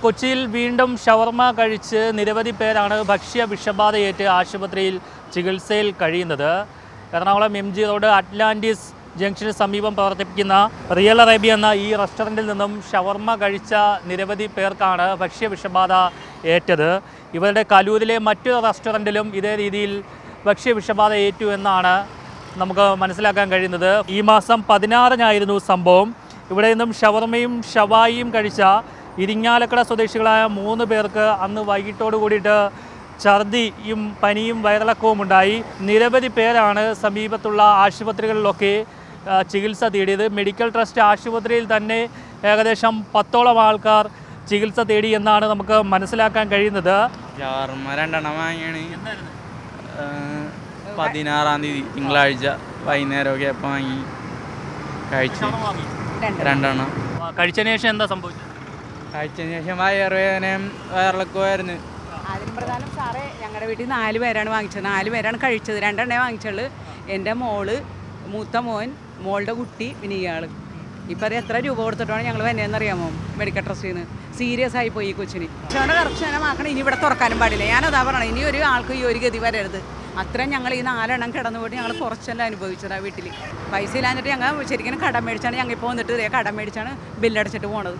കൊച്ചിയിൽ വീണ്ടും ഷവർമ കഴിച്ച് നിരവധി പേരാണ് ഭക്ഷ്യ വിഷബാധയേറ്റ് ആശുപത്രിയിൽ ചികിത്സയിൽ കഴിയുന്നത്. Ernakulam MG road Atlantis junction സമീപം പ്രവർത്തിപ്പിക്കുന്ന റിയൽ അറേബ്യ എന്ന ഈ റെസ്റ്റോറൻറ്റിൽ നിന്നും ഷവർമ കഴിച്ച നിരവധി പേർക്കാണ് ഭക്ഷ്യ വിഷബാധ ഏറ്റത്. ഇവരുടെ കലൂരിലെ മറ്റൊരു റെസ്റ്റോറൻറ്റിലും ഇതേ രീതിയിൽ ഭക്ഷ്യ വിഷബാധ ഏറ്റു എന്നാണ് നമുക്ക് മനസ്സിലാക്കാൻ കഴിയുന്നത്. ഈ മാസം 16-നായിരുന്നു സംഭവം. ഇവിടെ നിന്നും ഷവർമയും ഷവായിയും കഴിച്ച ഇരിങ്ങാലക്കുട സ്വദേശികളായ 3 പേർക്ക് അന്ന് വൈകിട്ടോട് കൂടിയിട്ട് ഛർദിയും പനിയും വയറിളക്കവും ഉണ്ടായി. നിരവധി പേരാണ് സമീപത്തുള്ള ആശുപത്രികളിലൊക്കെ ചികിത്സ തേടിയത്. മെഡിക്കൽ ട്രസ്റ്റ് ആശുപത്രിയിൽ തന്നെ ഏകദേശം 10ഓളം ആൾക്കാർ ചികിത്സ തേടി എന്നാണ് നമുക്ക് മനസ്സിലാക്കാൻ കഴിയുന്നത്. 16-ാം തീയതി തിങ്കളാഴ്ച വൈകുന്നേരമൊക്കെ അപ്പം വാങ്ങി കഴിച്ചു. 2 കഴിച്ചതിന് ശേഷം എന്താ സംഭവിച്ചത്? കഴിച്ചതിന് ശേഷം വയറുവേദനയും വയറിളക്കമായിരുന്നു. അതിന് പ്രധാനം സാറേ, ഞങ്ങളുടെ വീട്ടിൽ 4 പേരാണ് വാങ്ങിച്ചത്. 4 പേരാണ് കഴിച്ചത്. 2 വാങ്ങിച്ചുള്ളൂ. എൻ്റെ മോള്, മൂത്ത മോൻ, മോളുടെ കുട്ടി, പിന്നെ ഇയാൾ. ഇപ്പം എത്ര രൂപ കൊടുത്തിട്ടാണ് ഞങ്ങൾ വന്നതെന്നറിയാമോ? മെഡിക്കൽ ട്രസ്റ്റിൽ നിന്ന്. സീരിയസ് ആയി പോയി ഈ കൊച്ചിന്. പക്ഷേ കർശനമാക്കണം. ഇനി ഇവിടെ തുറക്കാനും പാടില്ല. ഞാനതാ പറയണം, ഇനി ഒരു ആൾക്ക് ഈ ഒരു ഗതി വരരുത്. അത്രയും ഞങ്ങൾ ഈ 4 കിടന്നു പോയിട്ട് ഞങ്ങൾ കുറച്ചെല്ലാം അനുഭവിച്ചതാണ് വീട്ടിൽ. പൈസ ഇല്ലാഞ്ഞിട്ട് ഞങ്ങൾ ശരിക്കും കടം മേടിച്ചാണ് ഞങ്ങൾ ഇപ്പോൾ വന്നിട്ട് കടം മേടിച്ചാണ് ബില്ലടച്ചിട്ട് പോണത്.